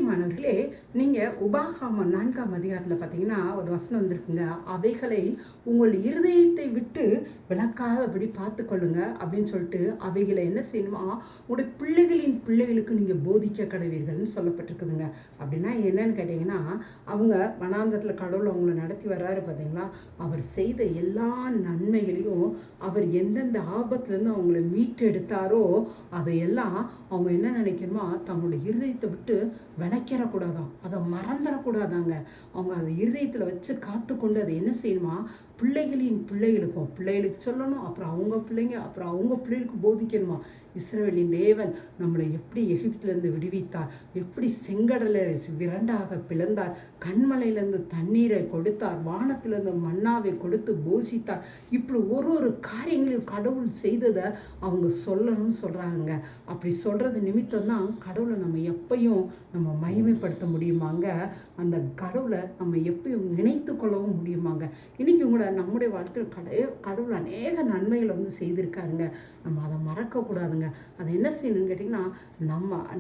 பிரியமானவர்களே, நீங்க உபாகமம் 4ஆம் அதிகாரத்துல பார்த்தீங்கன்னா, ஒரு வசனம் வந்திருக்குங்க. "அவைகளை உங்கள் இருதயத்தை விட்டு விலக்காதபடி பார்த்துக்கொள்ளுங்க" அப்படின்னு சொல்லிட்டு, அவைகளை என்ன செய்யணுமா, உங்களுடைய பிள்ளைகளின் பிள்ளைகளுக்கு நீங்க போதிக்க கடவீர்கள்னு சொல்லப்பட்டிருக்குதுங்க. அப்படின்னா என்னன்னு கேட்டீங்கன்னா, அவங்க வனாந்தரத்துல கடவுள் அவங்கள நடத்தி வர்றாரு பார்த்தீங்களா, அவர் செய்த எல்லா நன்மைகளையும், அவர் எந்தெந்த ஆபத்துலேருந்து அவங்கள மீட்டெடுத்தாரோ, அதையெல்லாம் அவங்க என்ன நினைக்கணுமா, தங்களுடைய இருதயத்தை விட்டு விளக்கிடக்கூடாதாம், அதை மறந்துடக்கூடாதாங்க. அவங்க அதை இருதயத்தில் வச்சு காத்துக்கொண்டு அதை என்ன செய்யணுமா, பிள்ளைகளின் பிள்ளைகளுக்கும் பிள்ளைகளுக்கு சொல்லணும், அப்புறம் அவங்க பிள்ளைங்க, அப்புறம் அவங்க பிள்ளைகளுக்கு போதிக்கணுமா. இஸ்ரவேலின் தேவன் நம்மளை எப்படி எகிப்திலிருந்து விடுவித்தார், எப்படி செங்கடலை விரண்டாக பிளந்தார், கண்மலையிலேருந்து தண்ணீரை கொடுத்தார், வானத்திலிருந்து மன்னாவை கொடுத்து போஷித்தார், இப்படி ஒரு ஒரு காரியங்களையும் கடவுள் செய்ததை அவங்க சொல்லணும்னு சொல்கிறாங்க. அப்படி சொல்கிறது நிமித்தம் தான் கடவுளை நம்ம எப்பையும் நம்ம மகிமைப்படுத்த முடியுமாங்க. அந்த கடவுளை நம்ம எப்பயும் நினைத்து கொள்ளவும் முடியுமாங்க. இன்றைக்கி கூட நம்முடைய வாழ்க்கையில் கடவுள் அநேக நன்மைகளை வந்து செய்திருக்காருங்க. நம்ம அதை மறக்கக்கூடாதுங்க. அதை என்ன செய்யணும்னு கேட்டிங்கன்னா,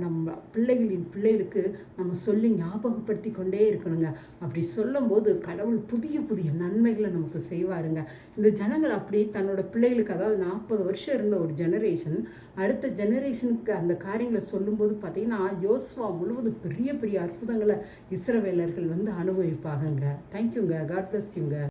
நம்ம பிள்ளைகளின் பிள்ளைகளுக்கு நம்ம சொல்லி ஞாபகப்படுத்தி கொண்டே இருக்கணுங்க. அப்படி சொல்லும்போது கடவுள் புதிய புதிய நன்மைகளை நமக்கு செய்வாருங்க. இந்த ஜனங்கள் அப்படி தன்னோட பிள்ளைகளுக்கு, அதாவது 40 வருஷம் இருந்த ஒரு ஜெனரேஷன் அடுத்த ஜெனரேஷனுக்கு அந்த காரியங்களை சொல்லும்போது பார்த்தீங்கன்னா, யோசுவா முழுவதும் பெரிய பெரிய அற்புதங்களை இஸ்ரவேலர்கள் வந்து அனுபவிப்பாங்கங்க. தேங்க்யூங்க. காட் பிளஸ் யூங்க.